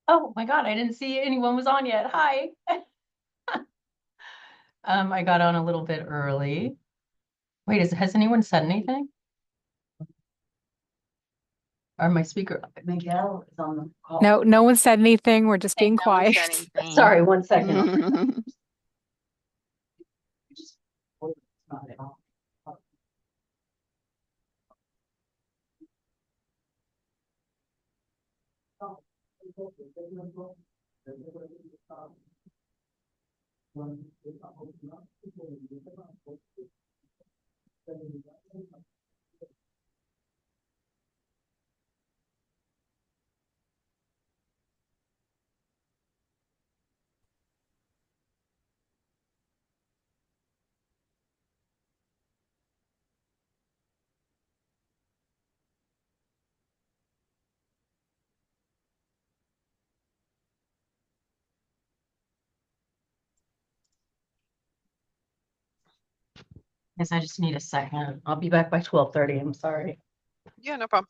Oh my God, I didn't see anyone was on yet. Hi. I got on a little bit early. Wait, has anyone said anything? Or my speaker? Miguel is on the call. No, no one said anything. We're just being No one said quiet. anything. Sorry, 1 second. Guess I just need a second. I'll be back by 12:30. I'm sorry. Yeah, no problem.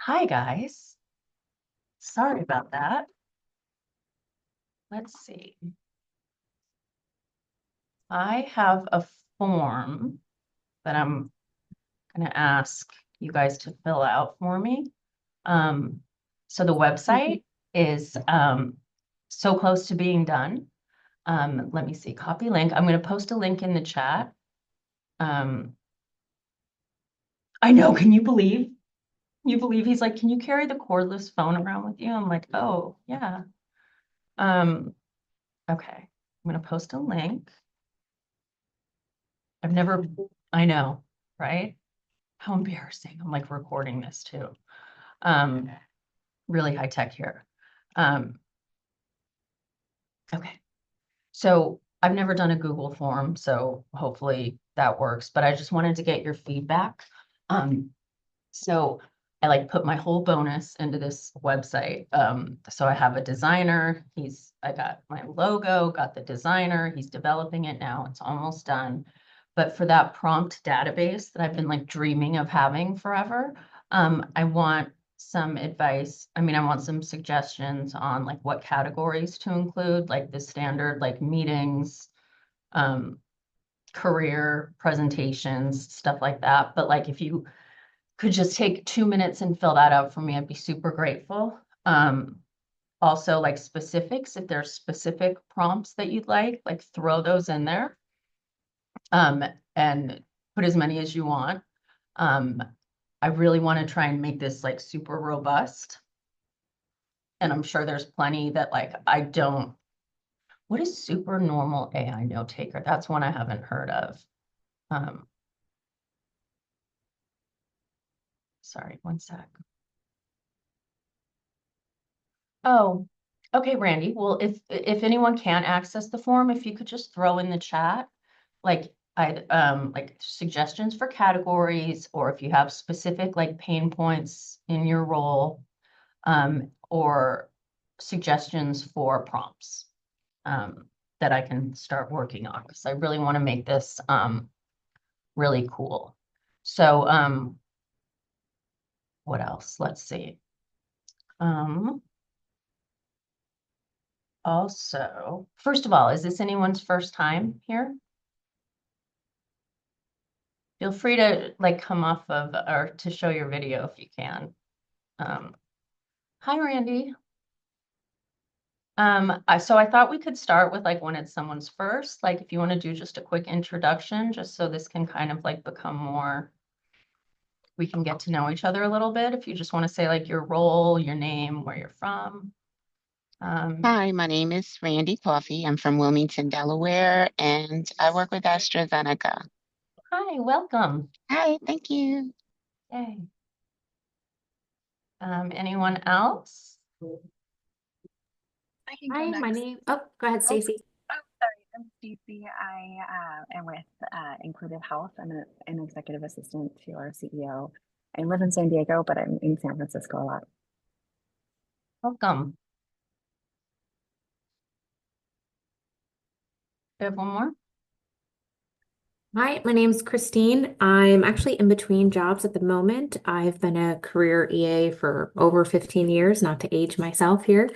Hi, guys. Sorry about that. Let's see. I have a form that I'm going to ask you guys to fill out for me. Um, so the website is so close to being done. Let me see, copy link. I'm going to post a link in the chat. Um, I know, can you believe? You believe he's like, can you carry the cordless phone around with you? I'm like, oh, yeah. Um, okay. I'm going to post a link. I've never, I know, right? How embarrassing. I'm like recording this too. Um, really high tech here. Um, okay. So I've never done a Google form, so hopefully that works, but I just wanted to get your feedback. Um, so I like put my whole bonus into this website. So I have a designer. I got my logo, got the designer. He's developing it now. It's almost done. But for that prompt database that I've been like dreaming of having forever, I want some advice. I mean, I want some suggestions on like what categories to include, like the standard like meetings, um, career presentations, stuff like that. But like if you could just take 2 minutes and fill that out for me, I'd be super grateful. Also like specifics, if there's specific prompts that you'd like throw those in there. Um, and put as many as you want. Um, I really want to try and make this like super robust. And I'm sure there's plenty that like I don't. What is super normal AI note taker? That's one I haven't heard of. Um, sorry, one sec. Oh, okay, Randy. Well, if anyone can't access the form, if you could just throw in the chat, like suggestions for categories, or if you have specific like pain points in your role, or suggestions for prompts, that I can start working on, because I really want to make this really cool. So, what else? Let's see. Um, Also, first of all, is this anyone's first time here? Feel free to like come off of or to show your video if you can. Um, Hi, Randy. So I thought we could start with like when it's someone's first, like if you want to do just a quick introduction, just so this can kind of like become more, we can get to know each other a little bit. If you just want to say like your role, your name, where you're from. Um, Hi, my name is Randy Coffey. I'm from Wilmington, Delaware, and I work with AstraZeneca. Hi, welcome. Hi, thank you. Yay. Anyone else? I can go Hi, my next. name. Oh, go ahead, Oh, Stacy. sorry. I'm Stacey. I am with Included Health. I'm an executive assistant to our CEO. I live in San Diego, but I'm in San Francisco a lot. Welcome. We have one more. Hi, my name's Christine. I'm actually in between jobs at the moment. I've been a career EA for over 15 years, not to age myself here.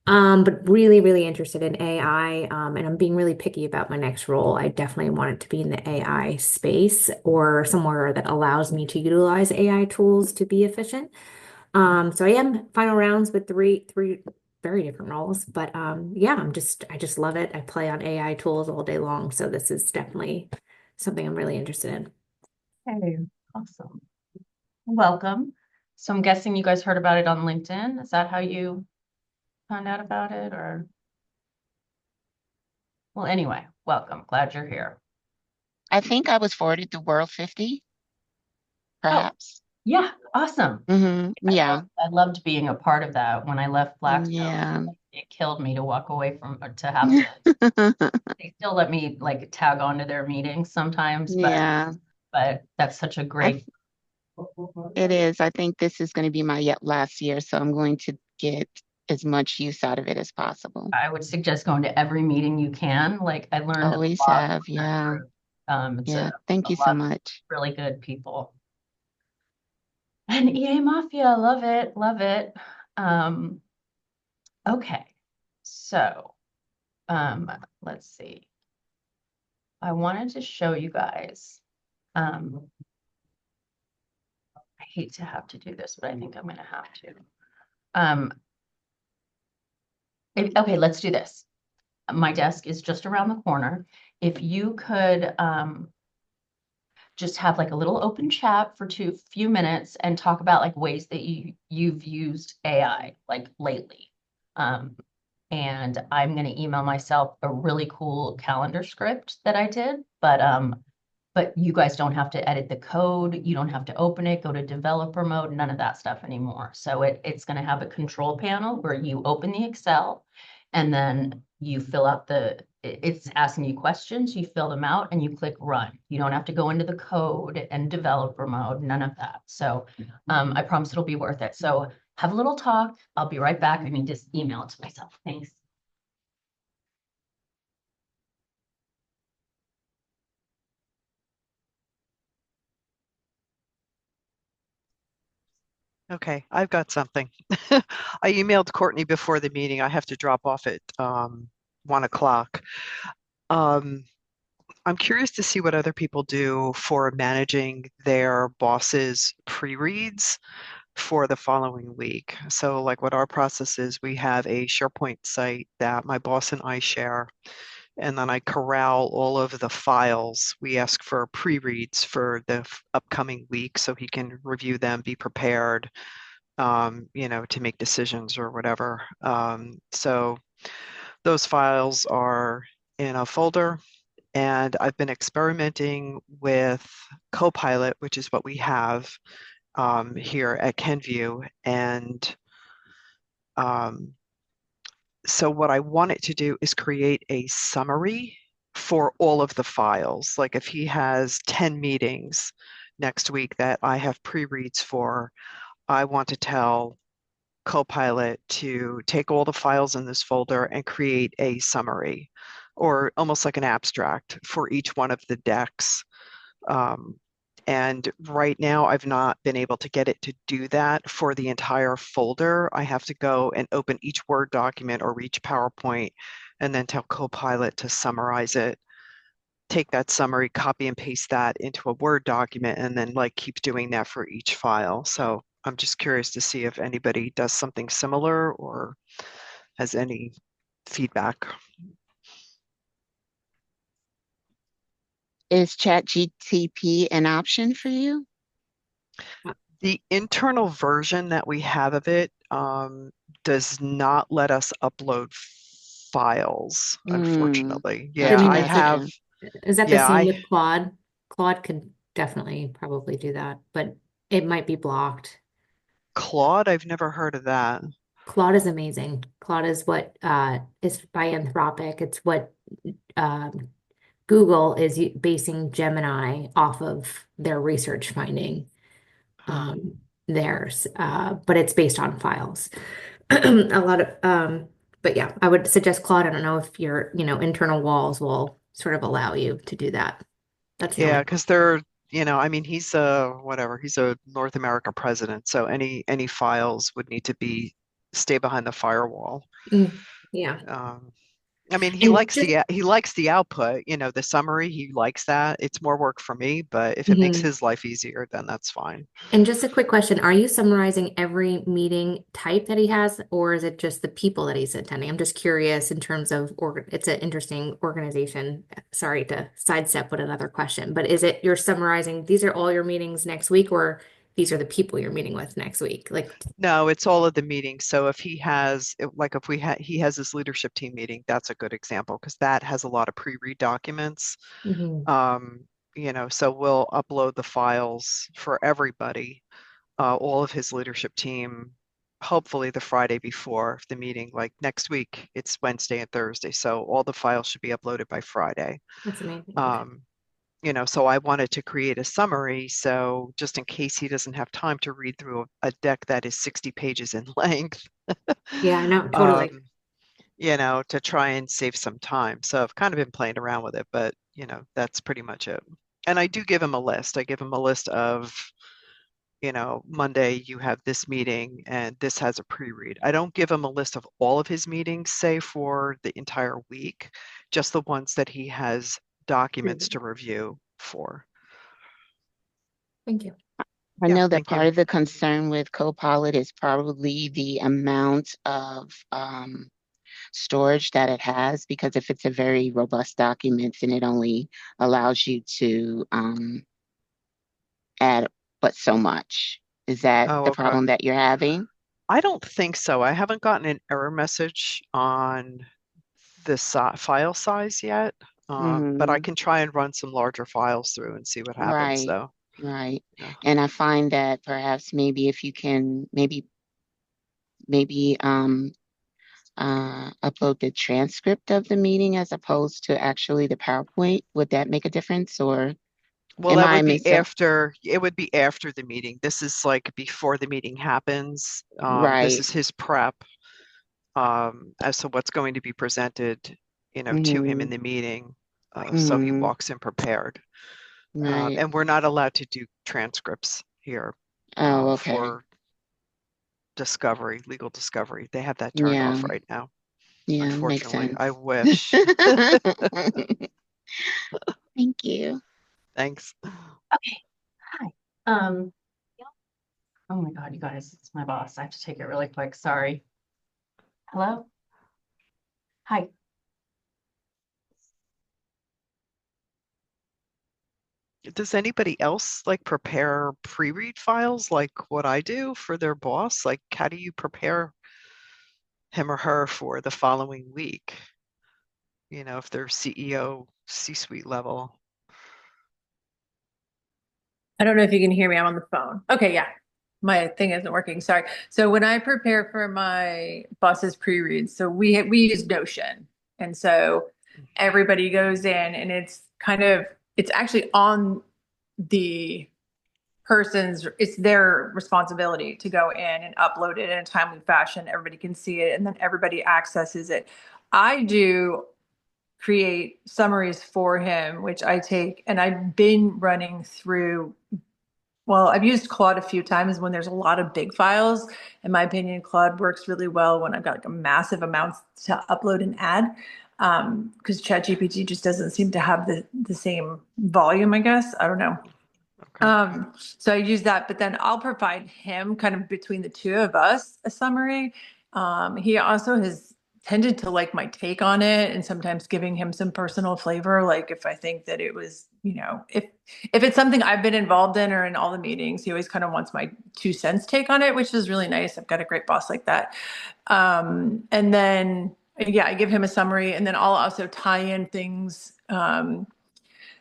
But really, really interested in AI. And I'm being really picky about my next role. I definitely want it to be in the AI space or somewhere that allows me to utilize AI tools to be efficient. So I am final rounds with three very different roles, but yeah, I just love it. I play on AI tools all day long, so this is definitely something I'm really interested in. Hey, awesome. Welcome. So I'm guessing you guys heard about it on LinkedIn. Is that how you found out about it, or? Well, anyway, welcome. Glad you're here. I think I was forwarded to World 50, Oh, perhaps. yeah, awesome. Yeah, I loved being a part of that. When I left Blackstone, yeah. it killed me to walk away from, or to have to, they still let me like tag on to their meetings sometimes, Yeah, but that's such a I, great. it is. I think this is going to be my yet last year, so I'm going to get as much use out of it as possible. I would suggest going to every meeting you can. Like I learned a Always lot have. from that Yeah, group. It's yeah. a Thank you so lot of much. really good people. And EA Mafia, love it, love it. Um, okay, so um, let's see. I wanted to show you guys. Um, I hate to have to do this, but I think I'm gonna have to. Um, okay, let's do this. My desk is just around the corner. If you could just have like a little open chat for few minutes and talk about like ways that you've used AI like lately. Um, and I'm going to email myself a really cool calendar script that I did, but you guys don't have to edit the code. You don't have to open it, go to developer mode, none of that stuff anymore. So it's going to have a control panel where you open the Excel and then you fill out it's asking you questions, you fill them out and you click run. You don't have to go into the code and developer mode, none of that. So I promise it'll be worth it. So have a little talk. I'll be right back. I need to email it to myself. Thanks. Okay, I've got something. I emailed Courtney before the meeting. I have to drop off at 1 o'clock. Um, I'm curious to see what other people do for managing their bosses' pre-reads for the following week. So, like what our process is, we have a SharePoint site that my boss and I share. and then I corral all of the files. We ask for pre-reads for the upcoming week so he can review them, be prepared, to make decisions or whatever. So those files are in a folder, and I've been experimenting with Copilot, which is what we have here at Kenview. And so what I want it to do is create a summary for all of the files. Like if he has 10 meetings next week that I have pre-reads for, I want to tell Copilot to take all the files in this folder and create a summary, or almost like an abstract for each one of the decks. And right now, I've not been able to get it to do that for the entire folder. I have to go and open each Word document or each PowerPoint and then tell Copilot to summarize it, take that summary, copy and paste that into a Word document, and then like keep doing that for each file. So I'm just curious to see if anybody does something similar or has any feedback. Is ChatGPT an option for you? The internal version that we have of it does not let us upload files, unfortunately. Yeah, mean, I that's have. Is that the Yeah, same with Claude? Claude could definitely probably do that, but it might be blocked. Claude, I've never heard of that. Claude is amazing. Claude is what is by Anthropic. It's what Google is basing Gemini off of their research finding. Huh. Theirs, but it's based on files. A lot of but yeah, I would suggest Claude. I don't know if your, internal walls will sort of allow you to do that. That's the Yeah, only. because they're, I mean, he's a whatever, he's a North America president, so any files would need to stay behind the firewall. Yeah. Um, I mean, he And likes just the output, the summary, he likes that. It's more work for me, but if it makes Mhm. his life easier, then that's fine. And just a quick question, are you summarizing every meeting type that he has, or is it just the people that he's attending? I'm just curious in terms of it's an interesting organization. Sorry to sidestep with another question, but is it you're summarizing these are all your meetings next week, or these are the people you're meeting with next week? Like, No, it's all of the meetings. So if he has, like if he has his leadership team meeting, that's a good example because that has a lot of pre-read documents. mhm. So we'll upload the files for everybody, all of his leadership team, hopefully the Friday before the meeting. Like next week, it's Wednesday and Thursday, so all the files should be uploaded by Friday. That's amazing. Okay. So I wanted to create a summary, so just in case he doesn't have time to read through a deck that is 60 pages in length, Yeah, I know, totally. to try and save some time. So I've kind of been playing around with it, but that's pretty much it. And I do give him a list. I give him a list of, Monday you have this meeting and this has a pre-read. I don't give him a list of all of his meetings, say for the entire week, just the ones that he has documents to review for. Thank you. I Yeah, know that thank you. part of the concern with Copilot is probably the amount of storage that it has, because if it's a very robust document, then it only allows you to add but so much. Is that Oh, the okay. problem that you're having? I don't think so. I haven't gotten an error message on the file size yet, but I Hmm. can try and run some larger files through and see what happens, Right, though. right. Yeah. And I find that perhaps maybe if you can maybe upload the transcript of the meeting as opposed to actually the PowerPoint, would that make a difference, or Well, am that I would be missing? after, it would be after the meeting. This is like before the meeting happens. This Right. is his prep as to what's going to be presented, to him in Hmm. the meeting. So he Hmm. walks in prepared. Right. And we're not allowed to do transcripts here Oh, okay. for legal discovery. They have that turned Yeah. off right now. Yeah, makes Unfortunately, sense. I wish. Thank you. Thanks. Okay, hi. Um, oh my God, you guys, it's my boss. I have to take it really quick. Sorry. Hello? Hi. Does anybody else like prepare pre-read files like what I do for their boss? Like, how do you prepare him or her for the following week? You know, if they're CEO, C-suite level. I don't know if you can hear me. I'm on the phone. Okay, yeah. My thing isn't working. Sorry. So when I prepare for my boss's pre-reads, so we use Notion. And so everybody goes in and it's actually on the it's their responsibility to go in and upload it in a timely fashion. Everybody can see it and then everybody accesses it. I do create summaries for him, which I take and I've been running through. Well, I've used Claude a few times when there's a lot of big files. In my opinion, Claude works really well when I've got like a massive amount to upload and add. Because ChatGPT just doesn't seem to have the same volume, I guess. I don't know. Okay. So I use that, but then I'll provide him kind of between the two of us a summary. He also has tended to like my take on it and sometimes giving him some personal flavor. Like if I think that it was, if it's something I've been involved in or in all the meetings, he always kind of wants my 2 cents take on it, which is really nice. I've got a great boss like that. And then, yeah, I give him a summary and then I'll also tie in things.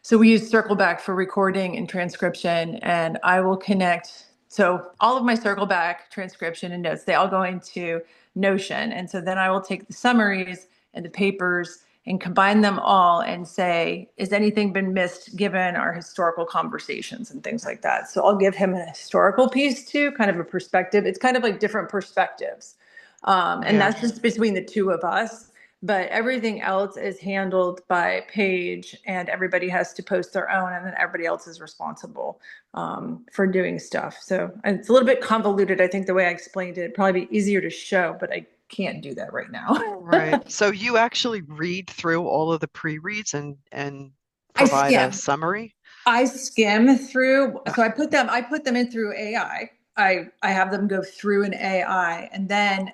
So we use Circleback for recording and transcription, and I will connect. So all of my Circleback transcription and notes, they all go into Notion. And so then I will take the summaries and the papers and combine them all and say, is anything been missed given our historical conversations and things like that? So I'll give him a historical piece too, kind of a perspective. It's kind of like different perspectives. And Yeah. that's just between the two of us, but everything else is handled by Paige and everybody has to post their own and then everybody else is responsible for doing stuff. So it's a little bit convoluted. I think the way I explained it, it'd probably be easier to show, but I can't do that right now. Right. So you actually read through all of the pre-reads and I provide a skim. summary? I skim through, Ah, so I put them in through AI. I have them go through an AI and then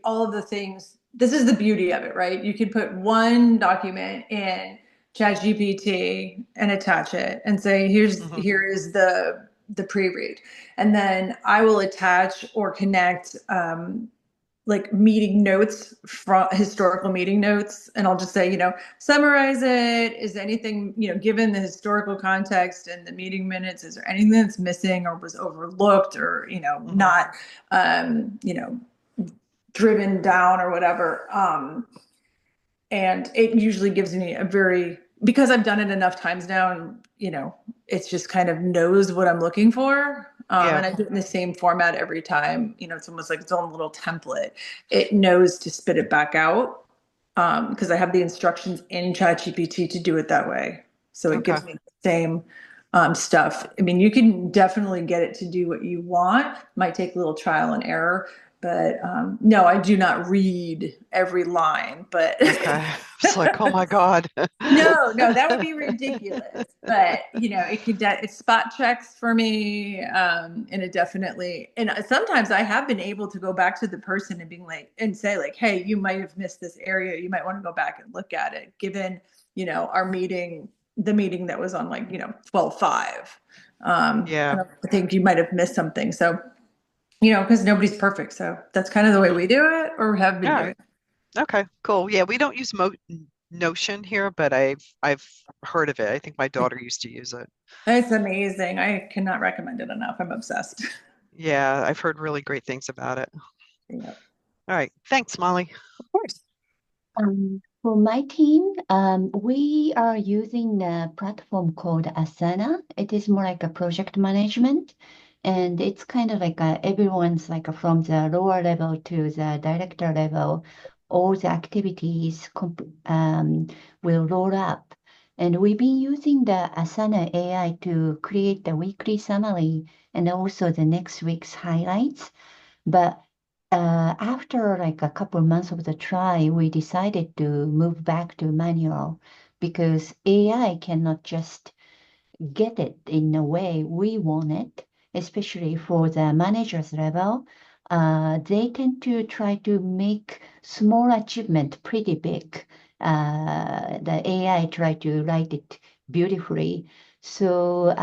all of the things, this is the beauty of it, right? You can put one document in ChatGPT and attach it and say, mhm. here is the pre-read. And then I will attach or connect like meeting notes from historical meeting notes and I'll just say, summarize it. Is anything, given the historical context and the meeting minutes, is there anything that's missing or was overlooked or, not, driven down or whatever. And it usually gives me because I've done it enough times now and, it's just kind of knows what I'm looking for. Yeah. And I do it in the same format every time. It's almost like its own little template. It knows to spit it back out because I have the instructions in ChatGPT to do it that way. So it Okay. gives me the same stuff. I mean, you can definitely get it to do what you want. Might take a little trial and error, but no, I do not read every line. But Okay. It's like, oh my God. no, that would be ridiculous. But it spot checks for me, and it definitely. And sometimes I have been able to go back to the person and being like, and say like, hey, you might have missed this area. You might want to go back and look at it, given our meeting, the meeting that was on like 12:05. Yeah. I think you might have missed something. So because nobody's perfect. So that's kind of the way we do it, or have been All doing right. it. Okay, cool. Yeah, we don't use Mo Notion here, but I've heard of it. I think my daughter used to use it. It's amazing. I cannot recommend it enough. I'm obsessed. Yeah, I've heard really great things about it. Yeah. All right. Thanks, Molly. Of course. For my team, we are using a platform called Asana. It is more like a project management, and it's kind of like everyone's like from the lower level to the director level, all the activities will roll up. And we've been using the Asana AI to create the weekly summary and also the next week's highlights. But after like a couple months of the try, we decided to move back to manual because AI cannot just get it in the way we want it, especially for the managers level. They tend to try to make small achievement pretty big. The AI try to write it beautifully. So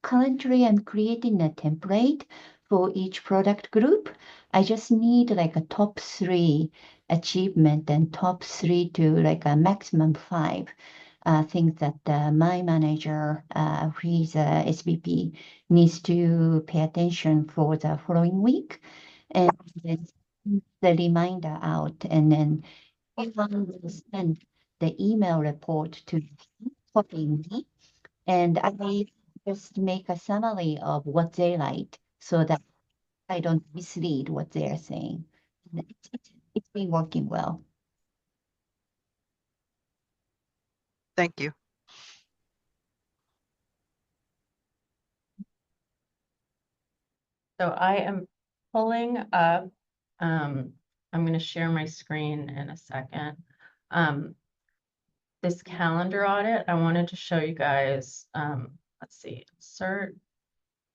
currently I'm creating a template for each product group. I just need like a top 3 achievement and top 3 to like a maximum 5 things that my manager, who is SVP, needs to pay attention for the following week. And then the reminder out, and then everyone will send the email report to following week. And I just make a summary of what they like so that I don't mislead what they're saying. And it's been working well. Thank you. So I am pulling up, I'm going to share my screen in a second. This calendar audit, I wanted to show you guys, let's see, insert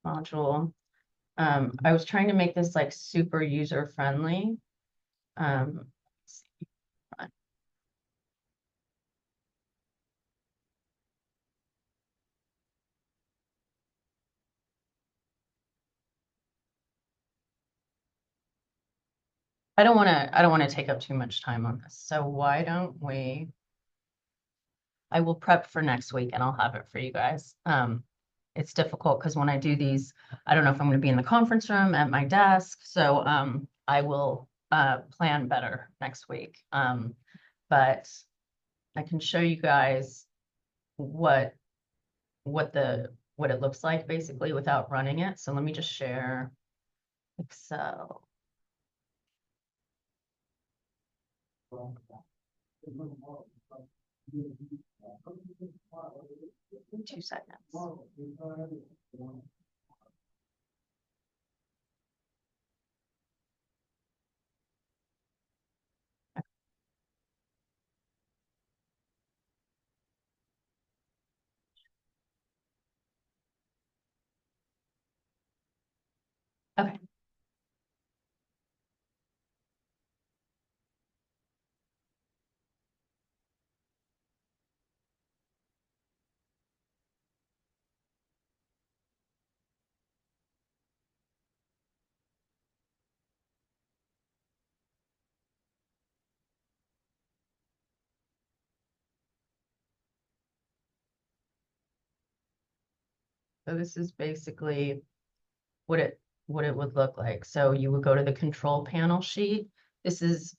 module. I was trying to make this like super user friendly. Let's see. I don't want to take up too much time on this. So why don't I will prep for next week and I'll have it for you guys. It's difficult because when I do these, I don't know if I'm going to be in the conference room at my desk. So I will plan better next week. But I can show you guys what it looks like basically without running it. So let me just share Excel. 2 seconds. Okay. So this is basically what it would look like. So you would go to the control panel sheet. This is,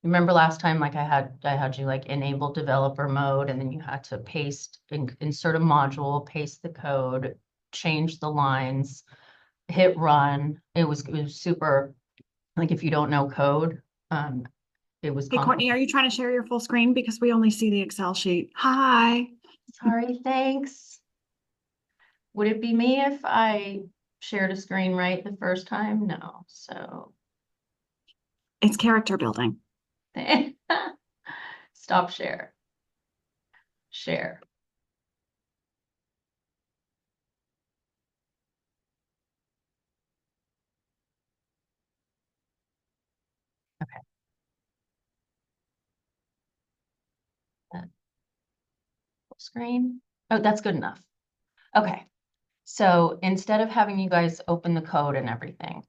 remember last time, like I had you like enable developer mode, and then you had to paste, insert a module, paste the code, change the lines, hit run. It was super, like if you don't know code, it was Hey, Courtney, are you trying to share your full screen? Because we only see the Excel sheet. Hi. Sorry, thanks. Would it be me if I shared a screen right the first time? No, so It's character building. stop share. Share. Okay. Full screen. Oh, that's good enough. Okay. So instead of having you guys open the code and everything,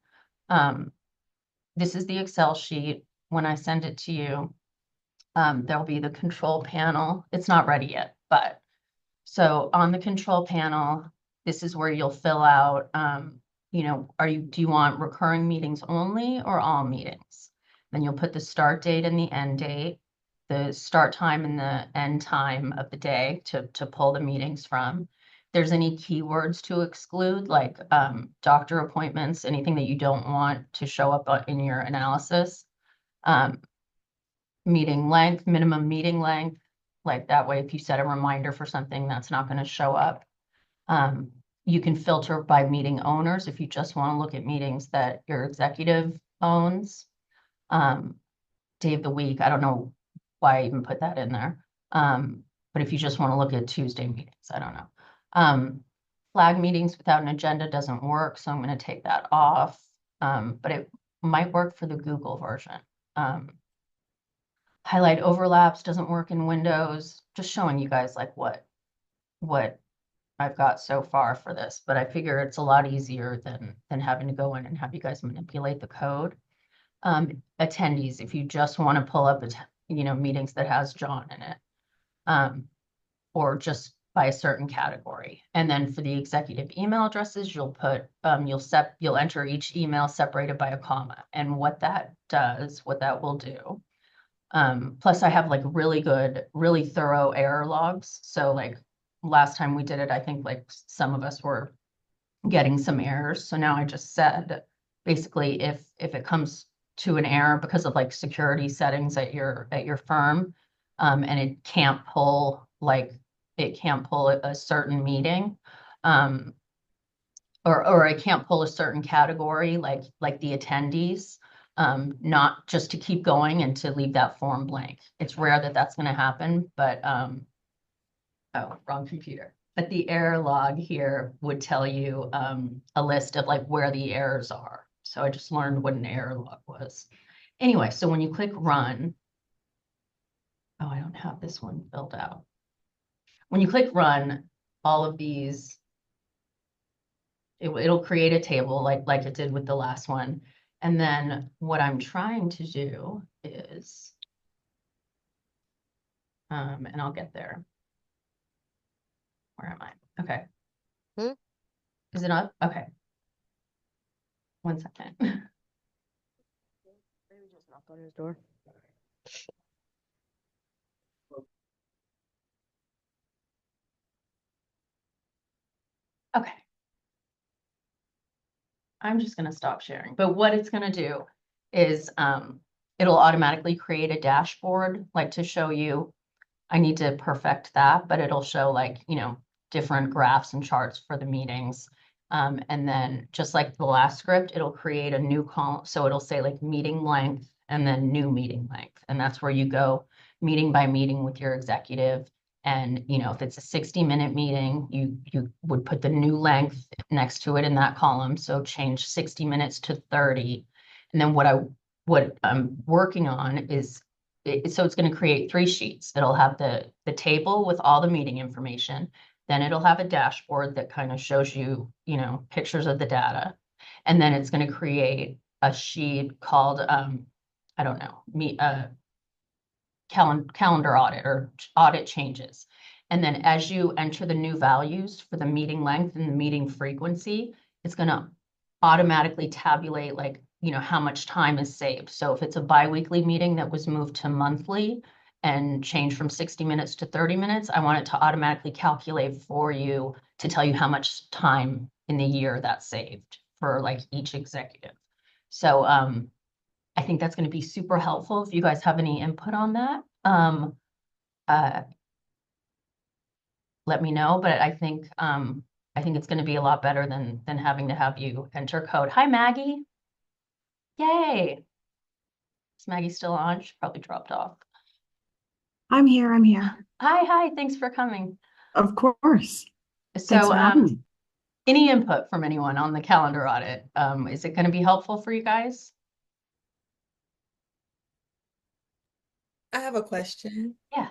this is the Excel sheet. When I send it to you, there'll be the control panel. It's not ready yet, but so on the control panel, this is where you'll fill out, you know, do you want recurring meetings only or all meetings? Then you'll put the start date and the end date, the start time and the end time of the day to pull the meetings from. There's any keywords to exclude, like doctor appointments, anything that you don't want to show up in your analysis. Meeting length, minimum meeting length, like that way, if you set a reminder for something, that's not going to show up. You can filter by meeting owners if you just want to look at meetings that your executive owns. Day of the week, I don't know why I even put that in there. But if you just want to look at Tuesday meetings, I don't know. Flag meetings without an agenda doesn't work, so I'm going to take that off. But it might work for the Google version. Highlight overlaps doesn't work in Windows. Just showing you guys like what I've got so far for this, but I figure it's a lot easier than having to go in and have you guys manipulate the code. Attendees, if you just want to pull up, meetings that has John in it, or just by a certain category. And then for the executive email addresses, you'll put, you'll enter each email separated by a comma. And what that will do. Plus I have like really good, really thorough error logs. So like last time we did it, I think like some of us were getting some errors. So now I just said, basically, if it comes to an error because of like security settings at your firm, and it can't pull a certain meeting, or it can't pull a certain category like the attendees, not just to keep going and to leave that form blank. It's rare that that's going to happen, but oh, wrong computer. But the error log here would tell you a list of like where the errors are. So I just learned what an error log was. Anyway, so when you click run, oh, I don't have this one filled out. When you click run, all of these, it'll create a table like it did with the last one. And then what I'm trying to do is, and I'll get there. Where am I? Okay. Is it up? Okay. 1 second. Maybe just knock on his door. Okay. I'm just going to stop sharing. But what it's going to do is it'll automatically create a dashboard, like to show you. I need to perfect that, but it'll show like, different graphs and charts for the meetings. And then just like the last script, it'll create a new column. So it'll say like meeting length and then new meeting length. And that's where you go meeting by meeting with your executive. And, if it's a 60-minute meeting, you would put the new length next to it in that column. So change 60 minutes to 30. And then what I'm working on is, so it's going to create 3 sheets. It'll have the table with all the meeting information. Then it'll have a dashboard that kind of shows you, pictures of the data. And then it's going to create a sheet called, I don't know, calendar audit or audit changes. And then as you enter the new values for the meeting length and the meeting frequency, it's going to automatically tabulate like, how much time is saved. So if it's a biweekly meeting that was moved to monthly and changed from 60 minutes to 30 minutes, I want it to automatically calculate for you to tell you how much time in the year that's saved for like each executive. So I think that's going to be super helpful if you guys have any input on that. Let me know, but I think it's going to be a lot better than having to have you enter code. Hi, Maggie. Yay. Is Maggie still on? She probably dropped off. I'm here. I'm here. Hi. Thanks for coming. Of course. Thanks So, for having me. any input from anyone on the calendar audit? Is it going to be helpful for you guys? I have a question. Yeah.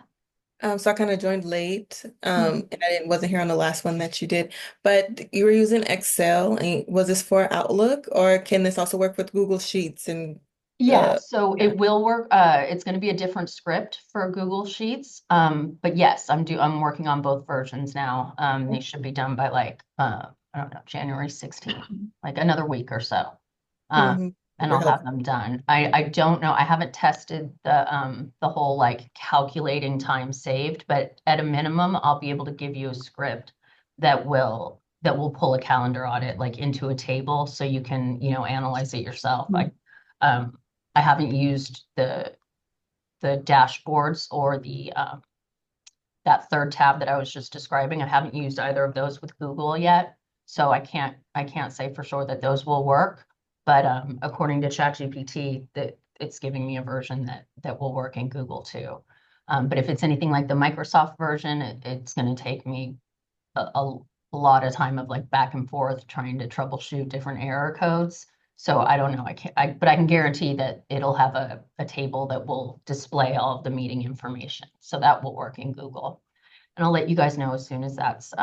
So I kind of joined late, and wasn't here on the last one that you did, but you were using Excel, and was this for Outlook, or can this also work with Google Sheets and Yeah, so it will work. It's going to be a different script for Google Sheets. But yes, I'm working on both versions now. They should be done by like I don't know, January 16th, like another week or so. And I'll have them done. I don't know. I haven't tested the whole like calculating time saved, but at a minimum, I'll be able to give you a script that will pull a calendar audit like into a table so you can, analyze it yourself. I haven't used the dashboards or the that third tab that I was just describing. I haven't used either of those with Google yet, so I can't say for sure that those will work. But according to ChatGPT, that it's giving me a version that will work in Google too. But if it's anything like the Microsoft version, it's going to take me a lot of time of like back and forth trying to troubleshoot different error codes. So I don't know. But I can guarantee that it'll have a table that will display all of the meeting information. So that will work in Google. And I'll let you guys know as soon as that's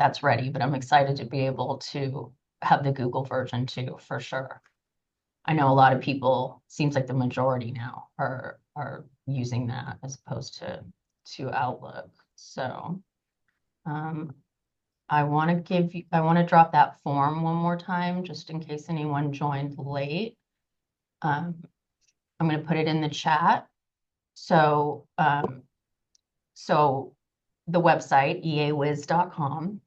that's ready, but I'm excited to be able to have the Google version too, for sure. I know a lot of people, seems like the majority now are using that as opposed to Outlook. So I want to drop that form one more time just in case anyone joined late. I'm going to put it in the chat. So so the website eawiz.com.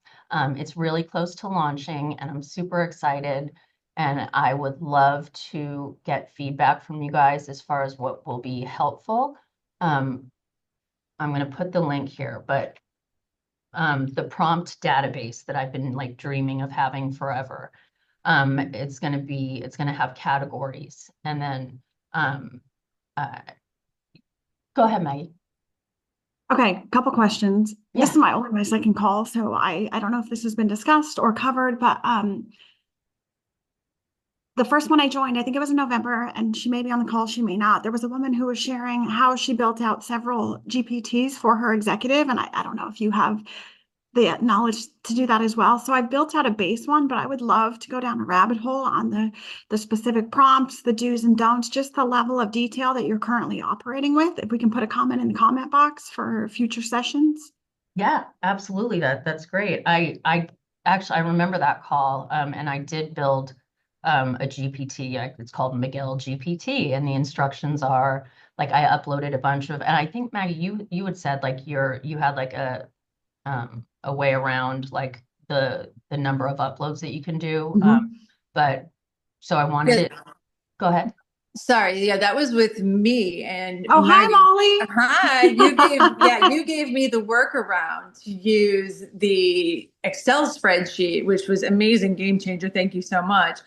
It's really close to launching and I'm super excited. And I would love to get feedback from you guys as far as what will be helpful. I'm going to put the link here, but the prompt database that I've been like dreaming of having forever. It's going to have categories and then go ahead, Maggie. Okay, couple questions. This is Yeah. my only my second call, so I don't know if this has been discussed or covered, but the first one I joined, I think it was in November, and she may be on the call, she may not. There was a woman who was sharing how she built out several GPTs for her executive, and I don't know if you have the knowledge to do that as well. So I built out a base one, but I would love to go down a rabbit hole on the specific prompts, the do's and don'ts, just the level of detail that you're currently operating with. If we can put a comment in the comment box for future sessions. Yeah, absolutely. That's great. I actually I remember that call, and I did build a GPT. It's called Miguel GPT, and the instructions are like I uploaded a bunch of, and I think Maggie, you had said like you had like a way around like the number of uploads that you can do. But so I wanted it. Go ahead. Sorry, yeah, that was with me and Oh, hi, Maggie. Molly. Hi, you gave me the workaround to use the Excel spreadsheet, which was amazing, game changer. Thank you so much.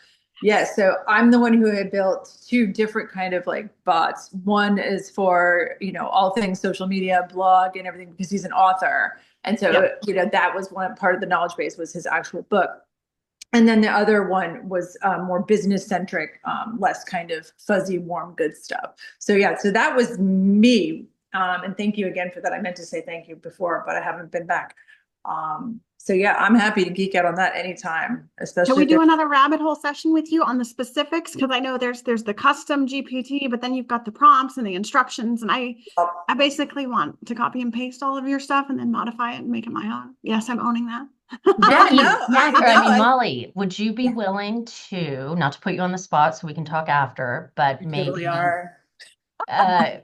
Yes, so I'm the one who had built two different kind of like bots. One is for, all things social media, blog and everything because he's an author. And so, that was one part of the knowledge base was his actual book. And then the other one was more business centric, less kind of fuzzy, warm, good stuff. So yeah, so that was me. And thank you again for that. I meant to say thank you before, but I haven't been back. So yeah, I'm happy to geek out on that anytime, especially. Can we do another rabbit hole session with you on the specifics? Because I know there's the custom GPT, but then you've got the prompts and the instructions. And I basically want to copy and paste all of your stuff and then modify it and make it my own. Yes, I'm owning that. Molly, would you be willing to, not to put you on the spot so we can talk after, but You maybe totally are.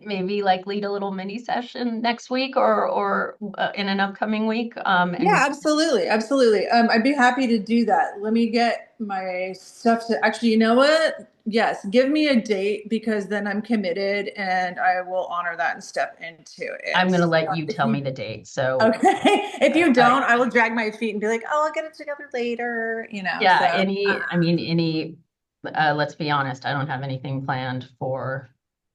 maybe like lead a little mini session next week or in an upcoming week? Yeah, absolutely. Absolutely. I'd be happy to do that. Let me get my stuff to actually, you know what? Yes, give me a date because then I'm committed and I will honor that and step into it. I'm going to let you tell me the date. So, okay. If you don't, I will drag my feet and be like, oh, I'll get it together later, yeah, So, let's be honest, I don't have anything planned for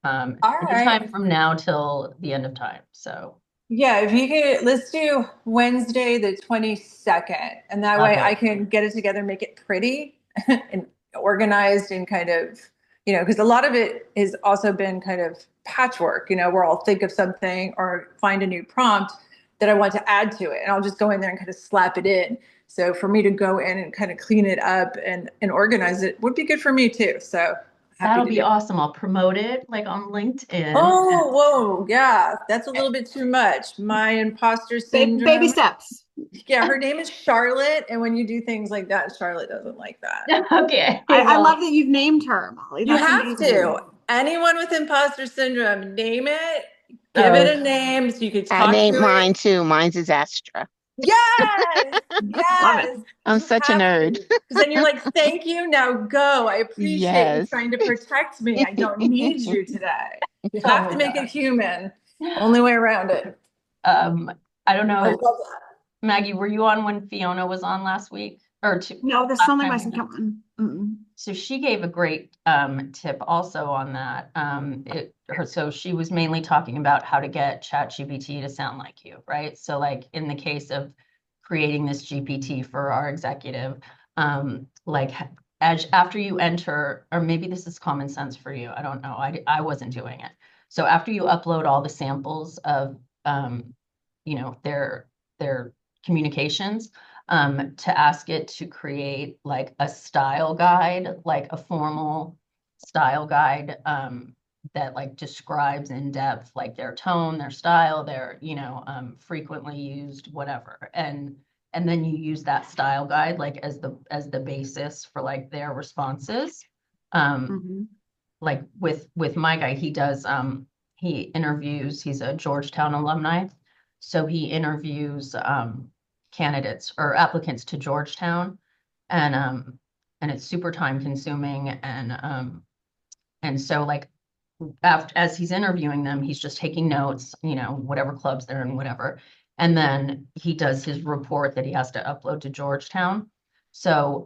all any right. time from now till the end of time. So, yeah, if you could, let's do Wednesday, the 22nd. And that way I can get it together, make it pretty and organized and kind of, because a lot of it has also been kind of patchwork, where I'll think of something or find a new prompt that I want to add to it. And I'll just go in there and kind of slap it in. So for me to go in and kind of clean it up and organize it would be good for me too. So that'll be awesome. I'll promote it like on LinkedIn. Oh, whoa. Yeah, that's a little bit too much. My imposter syndrome. Baby steps. Yeah, her name is Charlotte. And when you do things like that, Charlotte doesn't like that. Okay. I love that you've named her, Molly. You have to. Anyone with imposter syndrome, name it, give it a name so you could talk I named to mine it. too. Mine's is Astra. Yes, yes. I'm such a nerd. Because then you're like, thank you. Now go. I appreciate you trying to protect me. I don't need you today. You have to make it human. Only way around it. I don't know. Maggie, were you on when Fiona was on last week? No, this is only my second one. So she gave a great tip also on that. So she was mainly talking about how to get ChatGPT to sound like you, right? So like in the case of creating this GPT for our executive, like after you enter, or maybe this is common sense for you, I don't know. I wasn't doing it. So after you upload all the samples of, their communications, to ask it to create like a style guide, like a formal style guide, that like describes in depth like their tone, their style, their, frequently used whatever. And then you use that style guide like as the basis for like their responses. Like with my guy, he does he interviews, he's a Georgetown alumni. So he interviews candidates or applicants to Georgetown, and it's super time consuming, and so like as he's interviewing them, he's just taking notes, whatever clubs they're in, whatever. And then he does his report that he has to upload to Georgetown. So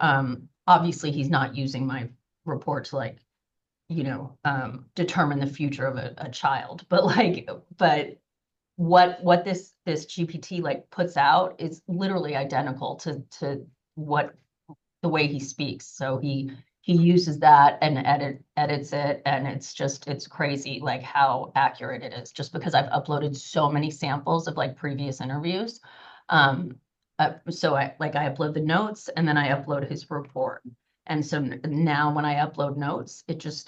obviously he's not using my report to like, determine the future of a child. But what this GPT like puts out is literally identical to what the way he speaks. So he uses that and edits it, and it's crazy like how accurate it is, just because I've uploaded so many samples of like previous interviews. So I upload the notes and then I upload his report. And so now when I upload notes, it does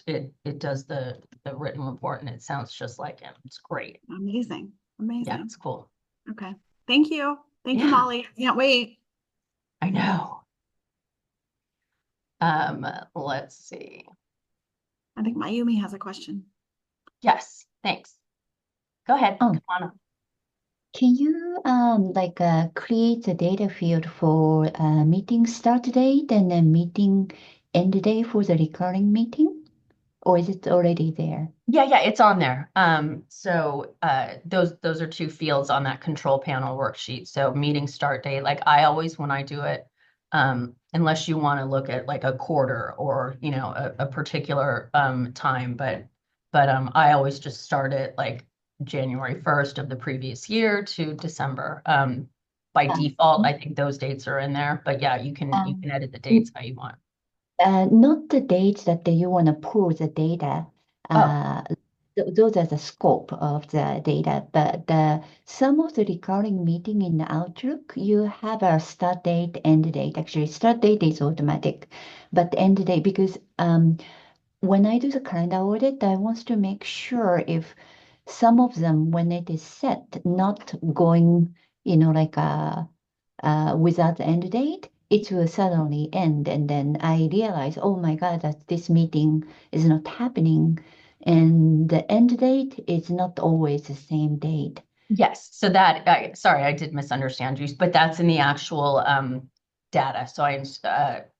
the written report and it sounds just like him. It's great. Amazing. Yeah, Amazing. it's cool. Okay. Thank you. Thank you, Yeah. Molly. Can't wait. I know. Let's see. I think Mayumi has a question. Yes, thanks. Go ahead. Oh. Come on up. Can you create a data field for meeting start date and then meeting end date for the recurring meeting? Or is it already there? Yeah, it's on there. So those are two fields on that control panel worksheet. So meeting start date, like I always, when I do it, unless you want to look at like a quarter or, a particular time, but I always just start it like January 1st of the previous year to December. By default, I think those dates are in there, but yeah, you can edit the dates how you want. Not the dates that you want to pull the data. Those are the scope of the data, but some of the recurring meeting in the Outlook, you have a start date, end date. Actually, start date is automatic, but end date, because when I do the calendar audit, I want to make sure if some of them, when it is set, not going, without the end date, it will suddenly end. And then I realize, oh my God, that this meeting is not happening. And the end date is not always the same date. Yes, so sorry, I did misunderstand you, but that's in the actual data. So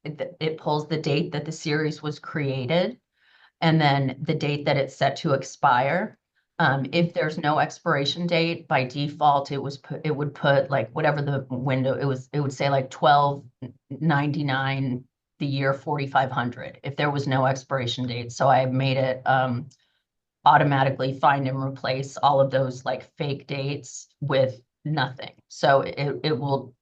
it pulls the date that the series was created and then the date that it's set to expire. If there's no expiration date, by default, it would put like whatever the window, it would say like 1299, the year 4500, if there was no expiration date. So I made it automatically find and replace all of those like fake dates with nothing. So it will,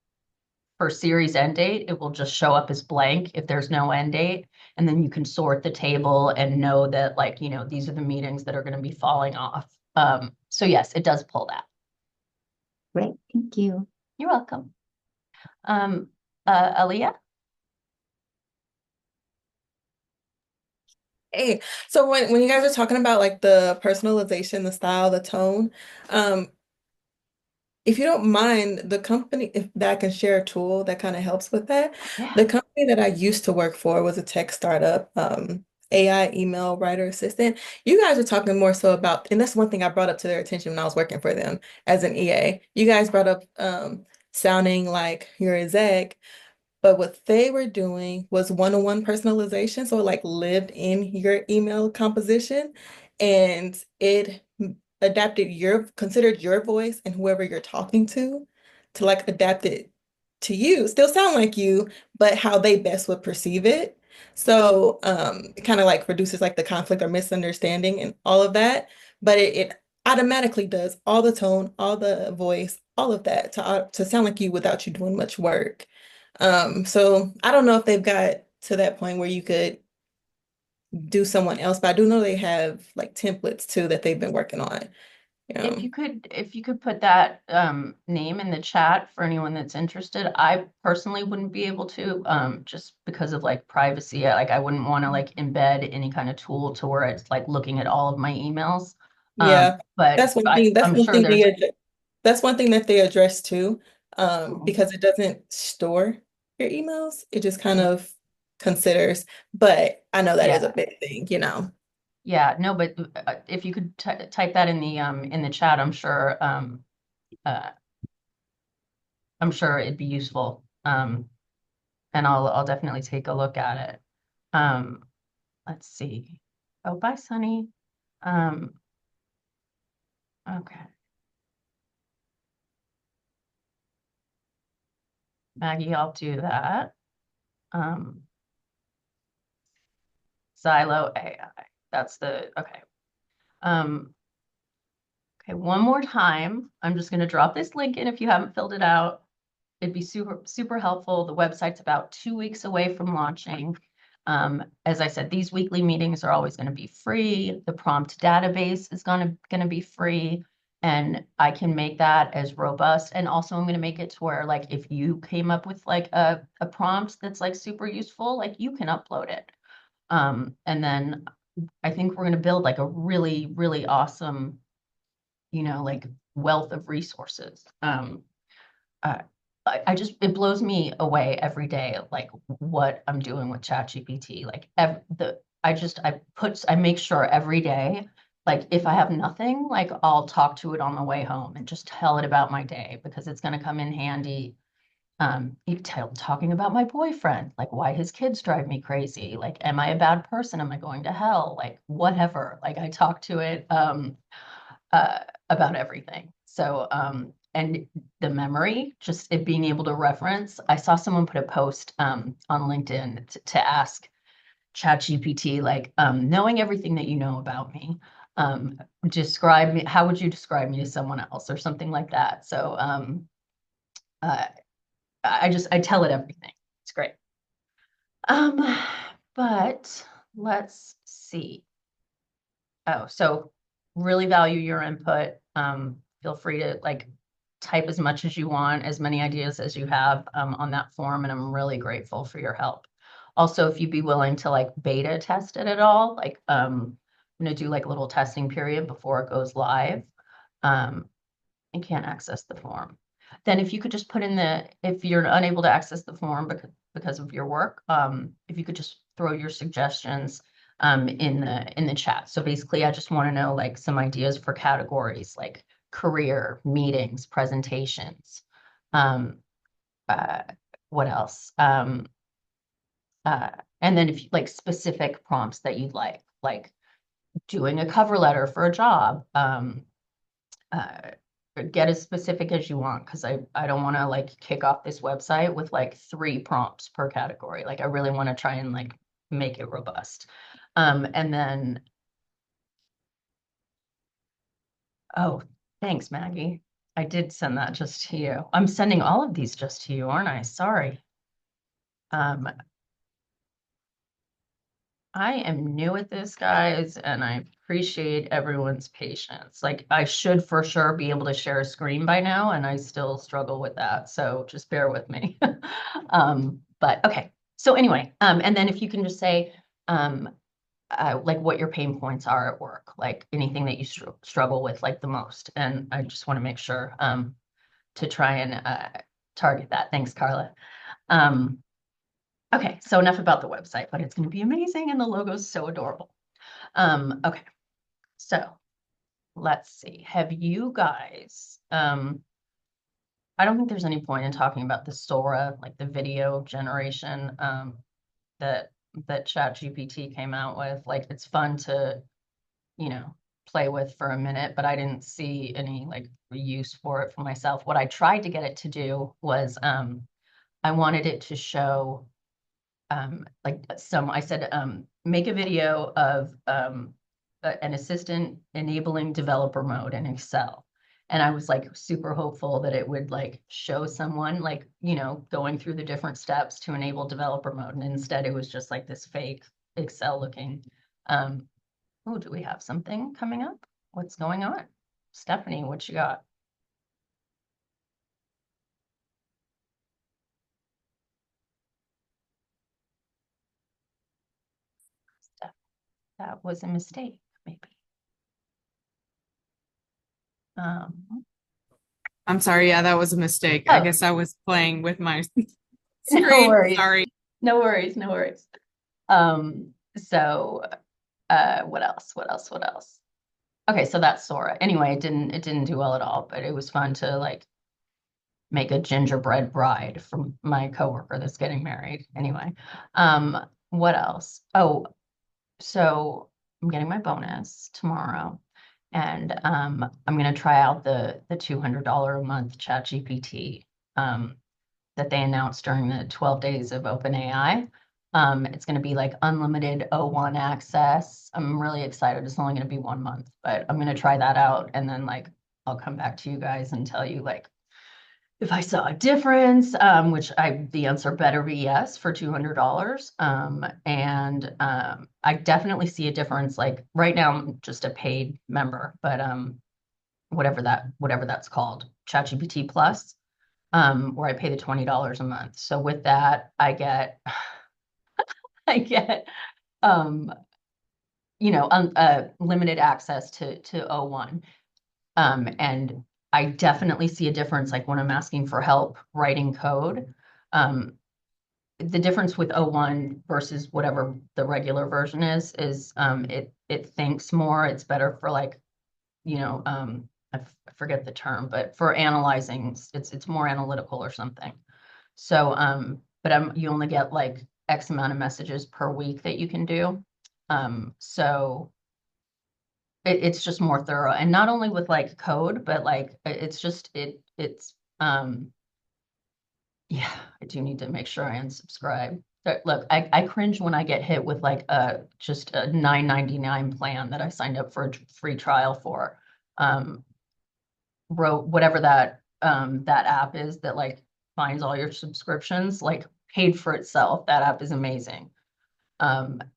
for series end date, it will just show up as blank if there's no end date. And then you can sort the table and know that like, these are the meetings that are going to be falling off. So yes, it does pull that. Great, thank you. You're welcome. Aaliyah? Hey, so when you guys are talking about like the personalization, the style, the tone, if you don't mind, the company, if that I can share a tool that kind of helps with that. Yeah. The company that I used to work for was a tech startup, AI email writer assistant. You guys are talking more so about, and that's one thing I brought up to their attention when I was working for them as an EA. You guys brought up sounding like you're a exec, but what they were doing was one-on-one personalization. So it like lived in your email composition and it considered your voice and whoever you're talking to like adapt it to you. Still sound like you, but how they best would perceive it. So it kind of like reduces like the conflict or misunderstanding and all of that. But it automatically does all the tone, all the voice, all of that to sound like you without you doing much work. So I don't know if they've got to that point where you could do someone else, but I do know they have like templates too that they've been working on. If you could put that name in the chat for anyone that's interested. I personally wouldn't be able to, just because of like privacy. I wouldn't want to like embed any kind of tool to where it's like looking at all of my emails. Yeah, But that's one thing. I'm sure there's That's one thing that they address too, Mhm. because it doesn't store your emails. It just kind of considers. But I know that is a Yeah. big thing, you know. Yeah, no, but if you could type that in the chat, uh I'm sure it'd be useful. And I'll definitely take a look at it. Um, let's see. Oh, bye, Sunny. Um, okay. Maggie, I'll do that. Xylo AI. That's okay. Okay, one more time. I'm just going to drop this link in if you haven't filled it out. It'd be super, super helpful. The website's about 2 weeks away from launching. As I said, these weekly meetings are always going to be free. The prompt database is going to be free. And I can make that as robust. And also I'm going to make it to where like if you came up with like a prompt that's like super useful, like you can upload it. And then I think we're going to build like a really, really awesome, like wealth of resources. Uh, I just it blows me away every day, like what I'm doing with ChatGPT. Like I make sure every day, like if I have nothing, like I'll talk to it on the way home and just tell it about my day because it's going to come in handy. Talking about my boyfriend, like why his kids drive me crazy. Like, am I a bad person? Am I going to hell? Like, whatever. Like, I talk to it uh, about everything. So, and the memory, just it being able to reference. I saw someone put a post on LinkedIn to ask ChatGPT, like, knowing everything that you know about me, describe me. How would you describe me to someone else, or something like that? So, uh, I tell it everything. It's great. Um, but let's see. Oh, so really value your input. Feel free to like type as much as you want, as many ideas as you have on that form, and I'm really grateful for your help. Also, if you'd be willing to like beta test it at all, like I'm gonna do like a little testing period before it goes live. Um, and can't access the form. Then if you could just put in if you're unable to access the form because of your work, if you could just throw your suggestions in the chat. So basically, I just want to know like some ideas for categories like career, meetings, presentations. Um, uh, what else? Uh, and then if like specific prompts that you'd like doing a cover letter for a job. Uh, get as specific as you want because I don't want to like kick off this website with like 3 prompts per category. Like I really want to try and like make it robust. And then oh, thanks, Maggie. I did send that just to you. I'm sending all of these just to you, aren't I? Sorry. Um, I am new at this, guys, and I appreciate everyone's patience. Like, I should for sure be able to share a screen by now, and I still struggle with that. So just bear with me. But okay. So anyway, and then if you can just say, like what your pain points are at work, like anything that you struggle with like the most. And I just want to make sure to try and target that. Thanks, Carla. Um, Okay, so enough about the website, but it's going to be amazing and the logo's so adorable. Okay, so let's see. Have you guys, I don't think there's any point in talking about the Sora, like the video generation that ChatGPT came out with. Like it's fun to, play with for a minute, but I didn't see any like use for it for myself. What I tried to get it to do was I wanted it to show I said, make a video of an assistant enabling developer mode in Excel. And I was like super hopeful that it would like show someone like, going through the different steps to enable developer mode. And instead it was just like this fake Excel looking. Oh, do we have something coming up? What's going on? Stephanie, what you got? That was a mistake, maybe. I'm sorry. Yeah, that was a mistake. I Oh. guess I was playing with my No screen. worries. Sorry. No worries, no worries. So what else? Okay, so that's Sora. Anyway, it didn't do well at all, but it was fun to like make a gingerbread bride from my coworker that's getting married. Anyway, what else? Oh, so I'm getting my bonus tomorrow, and I'm gonna try out the $200 a month ChatGPT that they announced during the 12 days of OpenAI. It's going to be like unlimited O1 access. I'm really excited. It's only going to be 1 month, but I'm going to try that out, and then like I'll come back to you guys and tell you like if I saw a difference, the answer better be yes for $200. I definitely see a difference. Like right now, I'm just a paid member, but whatever that's called, ChatGPT Plus, where I pay the $20 a month. So with that, I get limited access to O1. And I definitely see a difference, like when I'm asking for help writing code. The difference with O1 versus whatever the regular version is it thinks more. It's better for like, I forget the term, but for analyzing, it's more analytical or something. So, but you only get like X amount of messages per week that you can do. So it's just more thorough, and not only with like code, but like yeah, I do need to make sure I unsubscribe. Look, I cringe when I get hit with like just a $9.99 plan that I signed up for a free trial for. Whatever that app is that like finds all your subscriptions, like paid for itself. That app is amazing.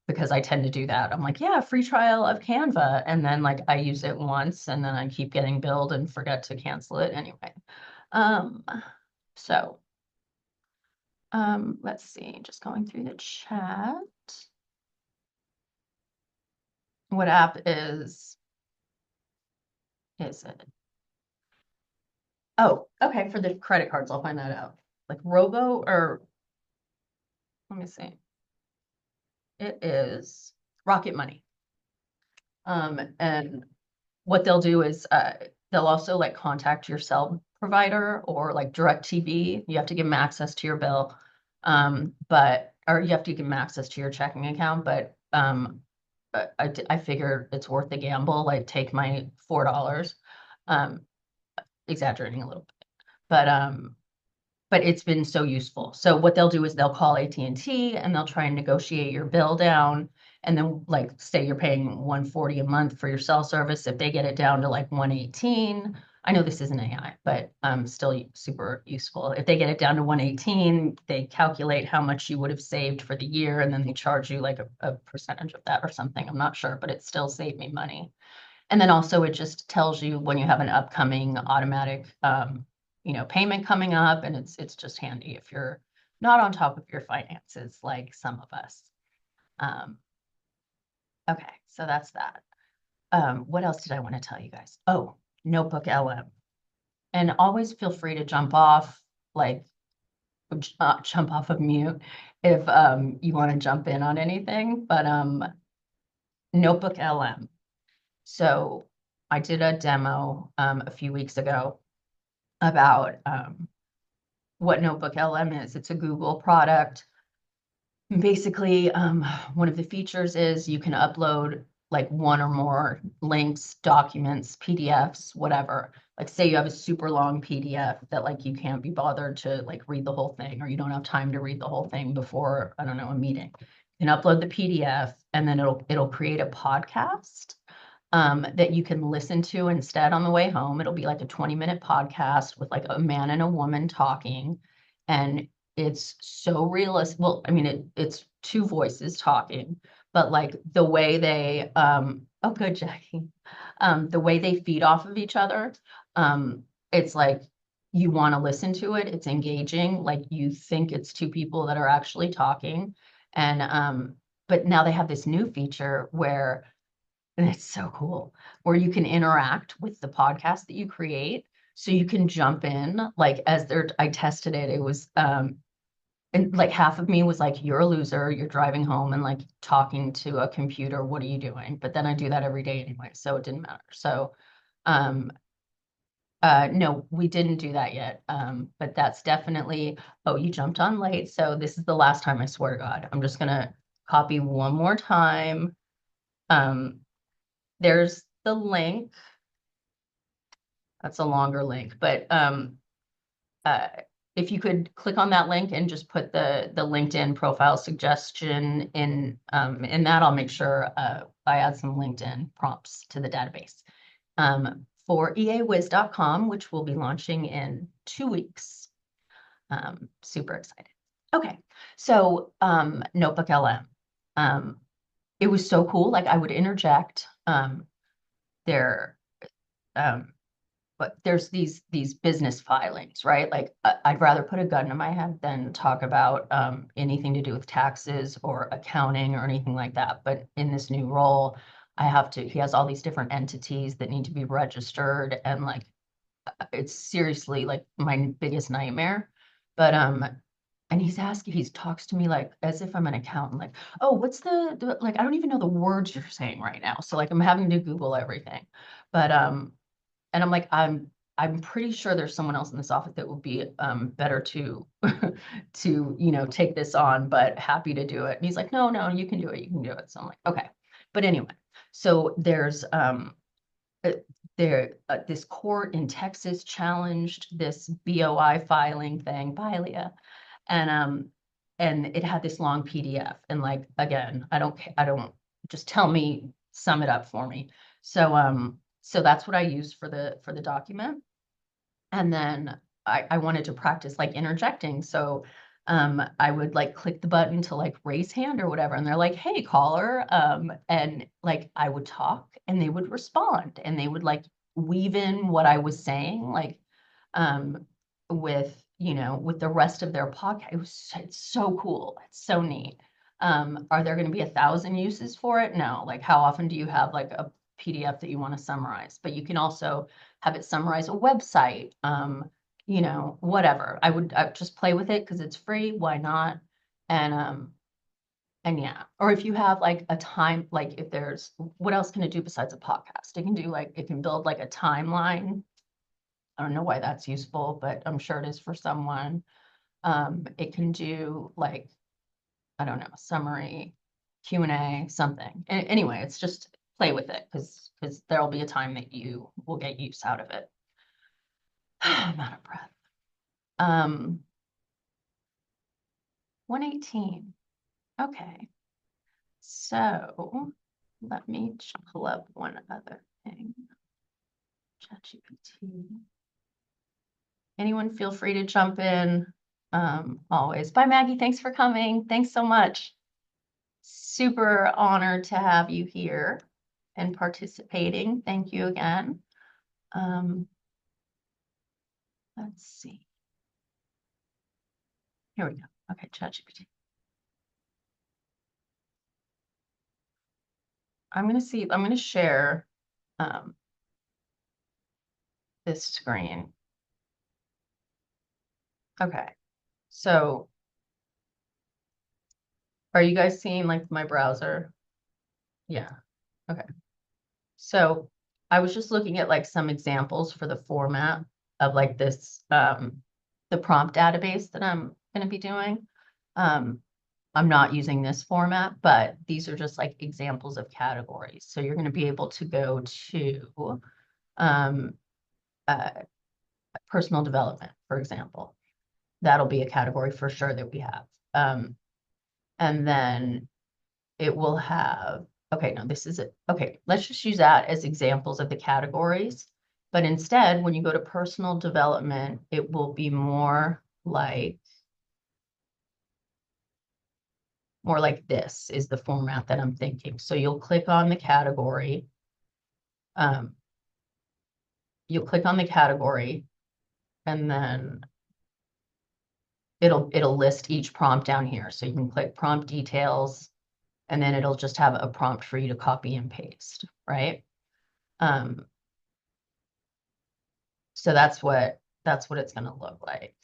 Because I tend to do that. I'm like, yeah, free trial of Canva. And then like I use it once and then I keep getting billed and forget to cancel it anyway. So let's see, just going through the chat. What app is it? Oh, okay, for the credit cards, I'll find that out. Like Robo or let me see. It is Rocket Money. And what they'll do is they'll also like contact your cell provider or like DirecTV. You have to give them access to your bill, or you have to give them access to your checking account. But I figure it's worth the gamble. Like take my $4, exaggerating a little bit, but it's been so useful. So what they'll do is they'll call AT&T and they'll try and negotiate your bill down. And then like say you're paying $140 a month for your cell service. If they get it down to like $118, I know this isn't AI, but still super useful. If they get it down to $118, they calculate how much you would have saved for the year, and then they charge you like a percentage of that or something. I'm not sure, but it still saved me money. And then also it just tells you when you have an upcoming automatic payment coming up, and it's just handy if you're not on top of your finances like some of us. Okay, so that's that. What else did I want to tell you guys? Oh, Notebook LM. And always feel free to jump off of mute if you want to jump in on anything, but Notebook LM. So I did a demo a few weeks ago about what Notebook LM is. It's a Google product. Basically, one of the features is you can upload like one or more links, documents, PDFs, whatever. Like say you have a super long PDF that like you can't be bothered to like read the whole thing, or you don't have time to read the whole thing before, I don't know, a meeting. You can upload the PDF and then it'll create a podcast that you can listen to instead on the way home. It'll be like a 20-minute podcast with like a man and a woman talking. And it's so realistic. Well, I mean, it's two voices talking, but like the way they, oh, good, Jackie. The way they feed off of each other, it's like you want to listen to it. It's engaging. Like you think it's two people that are actually talking. And, but now they have this new feature where, and it's so cool, where you can interact with the podcast that you create. So you can jump in, like as they're, I tested it, it was, and like half of me was like, you're a loser, you're driving home and like talking to a computer, what are you doing? But then I do that every day anyway, so it didn't matter. So, um, no, we didn't do that yet. But that's definitely, oh, you jumped on late. So this is the last time, I swear to God. I'm just gonna copy one more time. There's the link. That's a longer link, but if you could click on that link and just put the LinkedIn profile suggestion in that, I'll make sure I add some LinkedIn prompts to the database. For eawiz.com, which we'll be launching in 2 weeks. Super excited. Okay, so Notebook LM. It was so cool. Like I would interject there. But there's these business filings, right? Like I'd rather put a gun to my head than talk about anything to do with taxes or accounting or anything like that. But in this new role, I have to, he has all these different entities that need to be registered, and like it's seriously like my biggest nightmare. But and he talks to me like as if I'm an accountant, like, oh, what's the like I don't even know the words you're saying right now. So like I'm having to Google everything. But and I'm like, I'm pretty sure there's someone else in this office that would be better to to take this on, but happy to do it. And he's like, no, you can do it, you can do it. So I'm like, okay. But anyway, so there's this court in Texas challenged this BOI filing thing by Leah, and it had this long PDF, and like again, I don't just tell me, sum it up for me. So that's what I used for the document. And then I wanted to practice like interjecting. So I would like click the button to like raise hand or whatever. And they're like, hey, caller. And like I would talk and they would respond and they would like weave in what I was saying, like with, with the rest of their podcast. It's so cool. It's so neat. Are there going to be 1,000 uses for it? No. Like how often do you have like a PDF that you want to summarize? But you can also have it summarize a website, whatever. I would just play with it because it's free. Why not? And yeah, or if you have like a time, like if there's, what else can it do besides a podcast? It can do like, it can build like a timeline. I don't know why that's useful, but I'm sure it is for someone. It can do like, I don't know, summary, Q&A, something. Anyway, it's just play with it because there'll be a time that you will get use out of it. I'm out of breath. 118. Okay. So let me pull up one other thing. ChatGPT. Anyone feel free to jump in. Always. Bye, Maggie. Thanks for coming. Thanks so much. Super honored to have you here and participating. Thank you again. Let's see. Here we go. Okay, ChatGPT. I'm going to share this screen. Okay. So are you guys seeing like my browser? Yeah. Okay. So I was just looking at like some examples for the format of like this, the prompt database that I'm going to be doing. I'm not using this format, but these are just like examples of categories. So you're going to be able to go to personal development, for example. That'll be a category for sure that we have. And then it will have, okay, no, this is it. Okay, let's just use that as examples of the categories. But instead, when you go to personal development, it will be more like, more like this is the format that I'm thinking. So you'll click on the category. You'll click on the category and then it'll list each prompt down here. So you can click prompt details and then it'll just have a prompt for you to copy and paste, right? So that's what it's going to look like.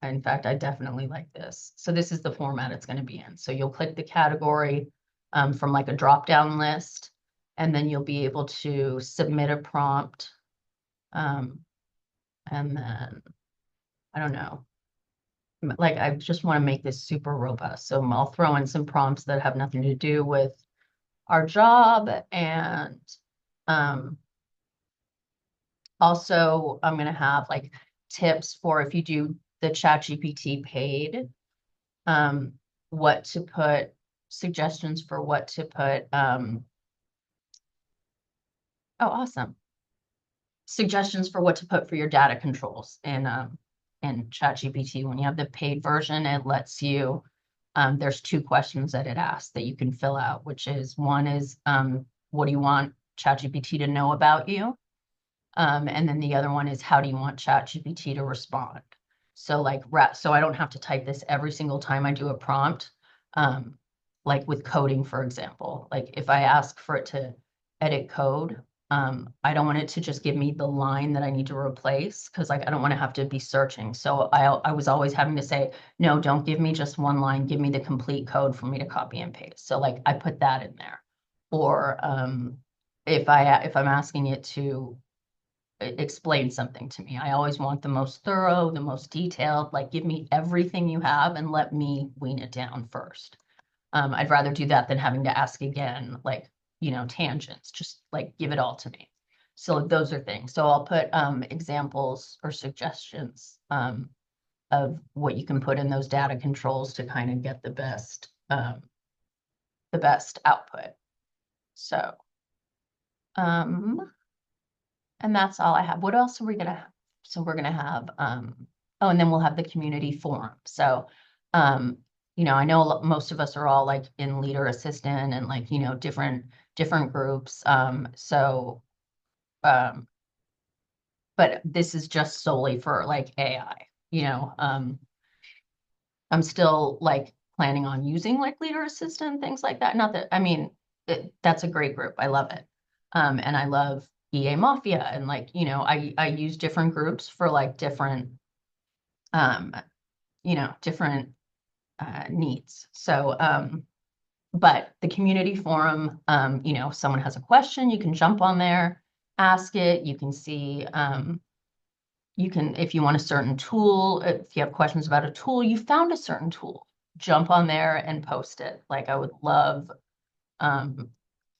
In fact, I definitely like this. So this is the format it's going to be in. So you'll click the category from like a drop-down list, and then you'll be able to submit a prompt. And then, I don't know, like I just want to make this super robust. So I'll throw in some prompts that have nothing to do with our job. And also I'm going to have like tips for if you do the ChatGPT paid, what to put, suggestions for what to put. Oh, awesome. Suggestions for what to put for your data controls in ChatGPT. When you have the paid version, it lets you, there's 2 questions that it asks that you can fill out, which is one is, what do you want ChatGPT to know about you? And then the other one is, how do you want ChatGPT to respond? So like, so I don't have to type this every single time I do a prompt. Like with coding, for example, like if I ask for it to edit code, I don't want it to just give me the line that I need to replace, because like I don't want to have to be searching. So I was always having to say, no, don't give me just one line, give me the complete code for me to copy and paste. So like I put that in there. Or if I'm asking it to explain something to me, I always want the most thorough, the most detailed, like give me everything you have and let me wean it down first. I'd rather do that than having to ask again, like, tangents, just like give it all to me. So those are things. So I'll put examples or suggestions of what you can put in those data controls to kind of get the best output. So, and that's all I have. What else are we gonna have? So we're gonna have, oh, and then we'll have the community forum. So, I know most of us are all like in leader assistant and like, different groups. But this is just solely for like AI, I'm still like planning on using like leader assistant, things like that. Not that, I mean, that's a great group. I love it. And I love EA Mafia and like, I use different groups for like different, different needs. So, but the community forum, if someone has a question, you can jump on there, ask it. You can see, if you want a certain tool, if you have questions about a tool, you found a certain tool, jump on there and post it. Like I would love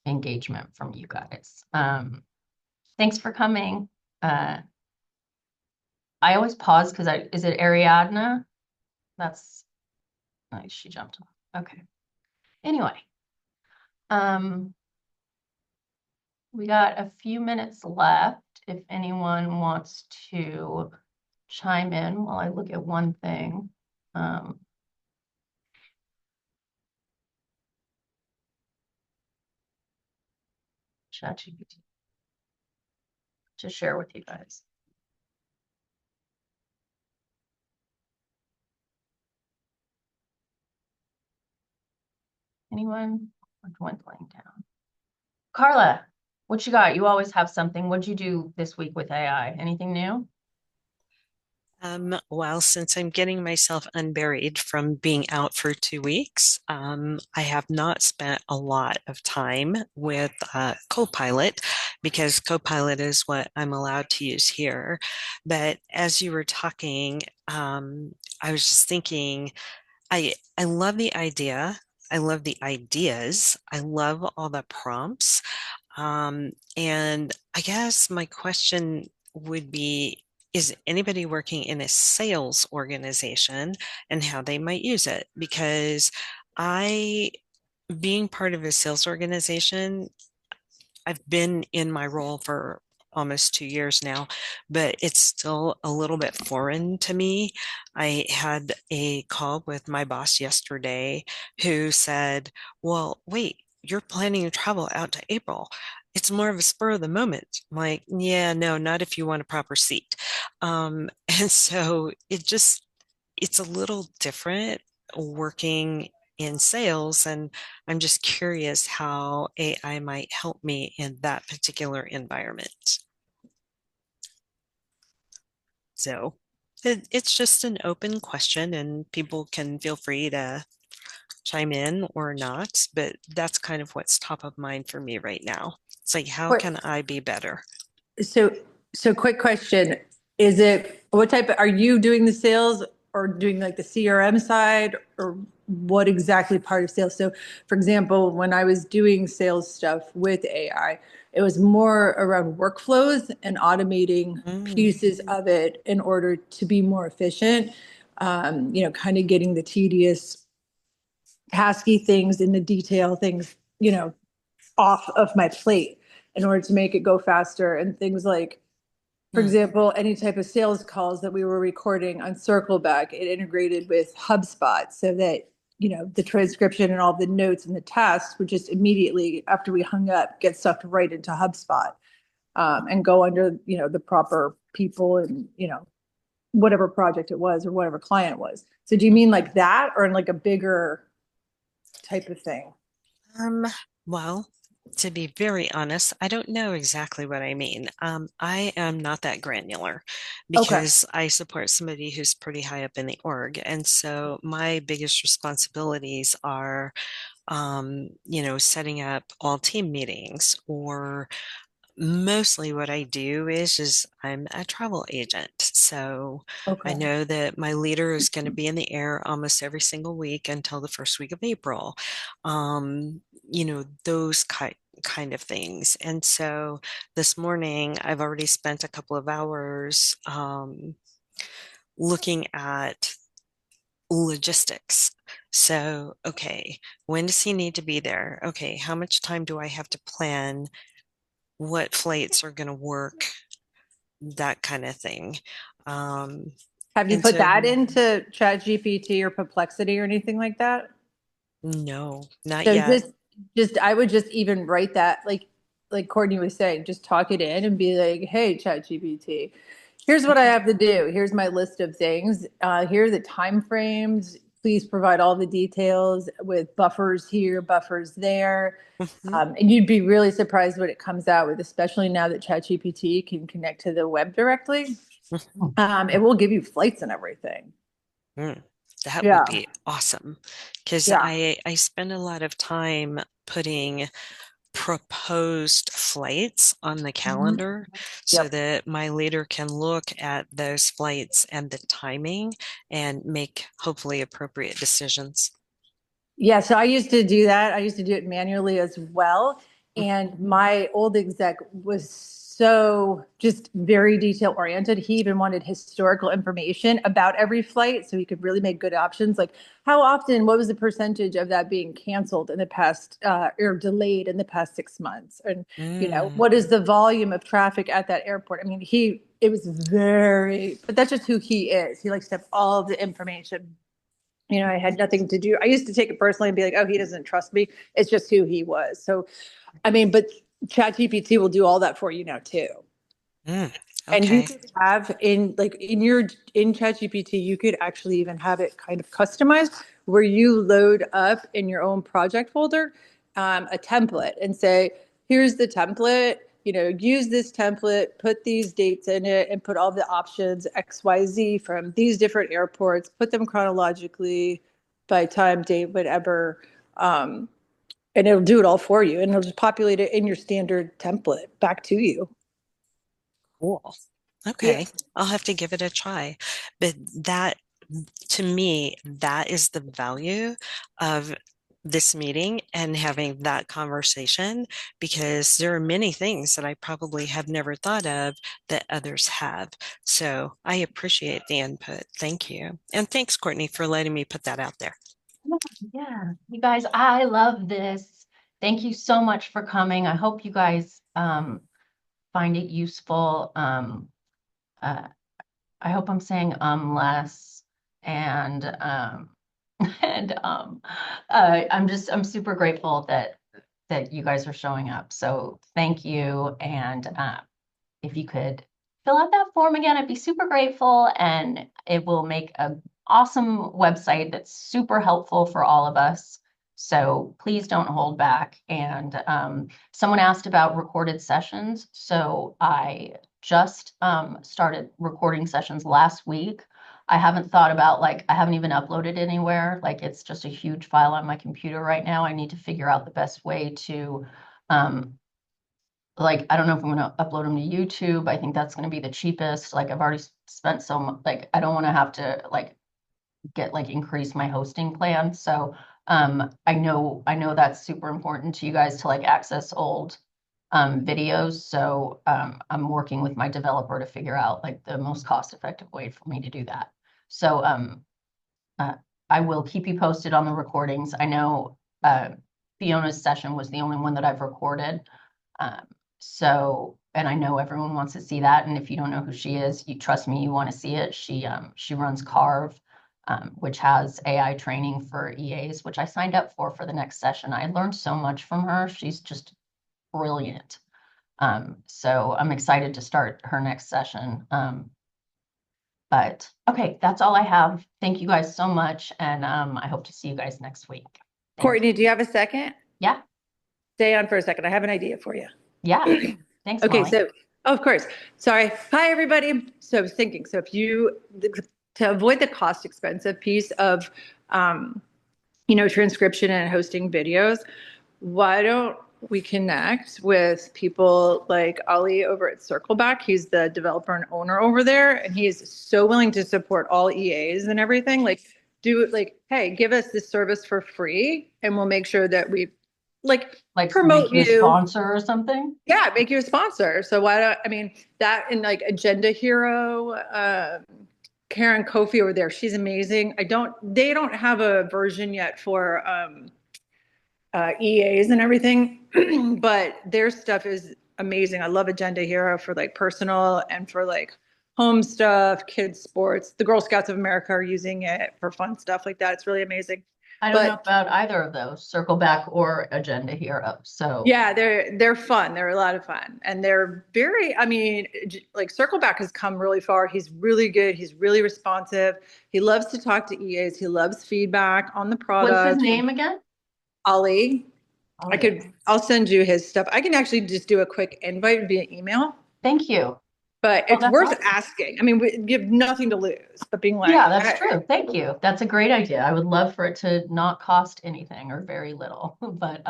engagement from you guys. Thanks for coming. I always pause because is it Ariadna? That's nice. She jumped on. Okay. Anyway, we got a few minutes left. If anyone wants to chime in while I look at one thing. ChatGPT to share with you guys. Anyone? We're dwindling down. Carla, what you got? You always have something. What'd you do this week with AI? Anything new? Well, since I'm getting myself unburied from being out for 2 weeks, I have not spent a lot of time with Copilot because Copilot is what I'm allowed to use here. But as you were talking, I was just thinking, I love the idea. I love the ideas. I love all the prompts. And I guess my question would be, is anybody working in a sales organization and how they might use it? Because being part of a sales organization, I've been in my role for almost 2 years now, but it's still a little bit foreign to me. I had a call with my boss yesterday who said, well, wait, you're planning to travel out to April. It's more of a spur of the moment. I'm like, yeah, no, not if you want a proper seat. And so it's a little different working in sales. And I'm just curious how AI might help me in that particular environment. So it's just an open question, and people can feel free to chime in or not, but that's kind of what's top of mind for me right now. It's like, how can I be better? So, quick question. Is it, what type of, are you doing the sales or doing like the CRM side, or what exactly part of sales? So for example, when I was doing sales stuff with AI, it was more around workflows and automating pieces of it in order to be more efficient. Kind of getting the tedious, tasky things and the detail things, off of my plate in order to make it go faster, and things like, for example, any type of sales calls that we were recording on Circleback, it integrated with HubSpot so that, the transcription and all the notes and the tasks would just immediately, after we hung up, get sucked right into HubSpot, and go under, the proper people and, whatever project it was or whatever client was. So do you mean like that, or in like a bigger type of thing? Well, to be very honest, I don't know exactly what I mean. I am not that granular because I support somebody who's pretty high up in the org. And so my biggest responsibilities are, setting up all team meetings, or mostly what I do is I'm a travel agent. So I know that my leader is going to be in the air almost every single week until the first week of April. Those kind of things. And so this morning I've already spent a couple of hours looking at logistics. So, okay, when does he need to be there? Okay, how much time do I have to plan? What flights are going to work? That kind of thing. Have you put that into ChatGPT or Perplexity or anything like that? No, not So yet. I would just even write that, like Courtney was saying, just talk it in and be like, hey, ChatGPT, here's what I have to do. Here's my list of things. Here are the time frames. Please provide all the details with buffers here, buffers there. And you'd be really surprised what it comes out with, especially now that ChatGPT can connect to the web directly. It will give you flights and everything. That would be awesome, because I spend a lot of time putting proposed flights on the calendar so that my leader can look at those flights and the timing and make hopefully appropriate decisions. Yeah, so I used to do that. I used to do it manually as well. And my old exec was so just very detail oriented. He even wanted historical information about every flight so he could really make good options. Like how often, what was the percentage of that being canceled in the past or delayed in the past 6 months? And, what is the volume of traffic at that airport? I mean, it was but that's just who he is. He likes to have all of the information. I had nothing to do. I used to take it personally and be like, oh, he doesn't trust me. It's just who he was. So, I mean, but ChatGPT will do all that for you now too. And you could have in ChatGPT, you could actually even have it kind of customized where you load up in your own project folder a template and say, here's the template, use this template, put these dates in it and put all the options XYZ from these different airports, put them chronologically by time, date, whatever. And it'll do it all for you, and it'll just populate it in your standard template back to you. Cool. Okay. I'll have to give it a try. But that, to me, that is the value of this meeting and having that conversation, because there are many things that I probably have never thought of that others have. So I appreciate the input. Thank you. And thanks, Courtney, for letting me put that out there. Yeah, you guys, I love this. Thank you so much for coming. I hope you guys find it useful. I hope I'm saying less, and and I'm super grateful that you guys are showing up. So thank you. And if you could fill out that form again, I'd be super grateful, and it will make an awesome website that's super helpful for all of us. So please don't hold back. And someone asked about recorded sessions. So I just started recording sessions last week. I haven't thought about, like, I haven't even uploaded anywhere. Like, it's just a huge file on my computer right now. I need to figure out the best way to, like, I don't know if I'm going to upload them to YouTube. I think that's going to be the cheapest. Like, I've already spent so much, like, I don't want to have to, like, increase my hosting plan. So I know that's super important to you guys to, like, access old videos. So I'm working with my developer to figure out, like, the most cost-effective way for me to do that. So I will keep you posted on the recordings. I know Fiona's session was the only one that I've recorded. So, and I know everyone wants to see that. And if you don't know who she is, you trust me, you want to see it. She runs Carve, which has AI training for EAs, which I signed up for the next session. I learned so much from her. She's just brilliant. So I'm excited to start her next session. But okay, that's all I have. Thank you guys so much. And I hope to see you guys next week. Thank Courtney, you. do you have a second? Yeah. Stay on for a second. I have an idea for you. Yeah. Thanks, Okay, Molly. so of course, sorry. Hi, everybody. So I was thinking, so if you, to avoid the cost expensive piece of, transcription and hosting videos, why don't we connect with people like Ali over at Circleback? He's the developer and owner over there, and he is so willing to support all EAs and everything. Like, hey, give us this service for free, and we'll make sure that we like promote make you a you. sponsor or something. Yeah, make you a sponsor. So why don't that in like Agenda Hero, Karen Kofi over there, she's amazing. They don't have a version yet for EAs and everything, but their stuff is amazing. I love Agenda Hero for like personal and for like home stuff, kids sports. The Girl Scouts of America are using it for fun stuff like that. It's really amazing. I don't know about either of those, Circleback or Agenda Hero. So yeah, they're fun. They're a lot of fun, and they're very. Like Circleback has come really far. He's really good. He's really responsive. He loves to talk to EAs. He loves feedback on the product. What's his name again? Ali. I'll send you his stuff. I can actually just do a quick invite via email. Thank you. But it's worth asking. I mean, we have nothing to lose, but being like, yeah, that's true. Thank you. That's a great idea. I would love for it to not cost anything or very little, but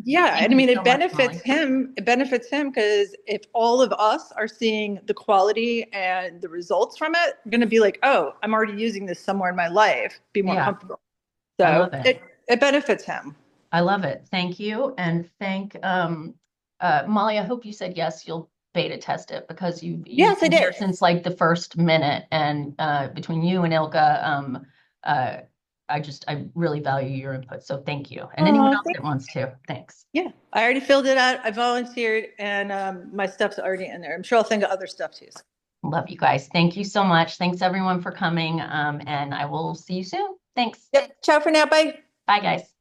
yeah, and I mean, it benefits him. It benefits him because if all of us are seeing the quality and the results from it, we're going to be like, oh, I'm already using this somewhere in my life. Be more comfortable. So it benefits him. I love it. Thank you, and thank Molly. I hope you said yes. You'll beta test it because you've been here since like the first minute, and between you and Ilka, I really value your input. So thank you, and anyone else that wants to. Thanks. Yeah, I already filled it out. I volunteered, and my stuff's already in there. I'm sure I'll think of other stuff too. Love you guys. Thank you so much. Thanks everyone for coming, and I will see you soon. Thanks. Yep. Ciao for now. Bye. Bye, guys.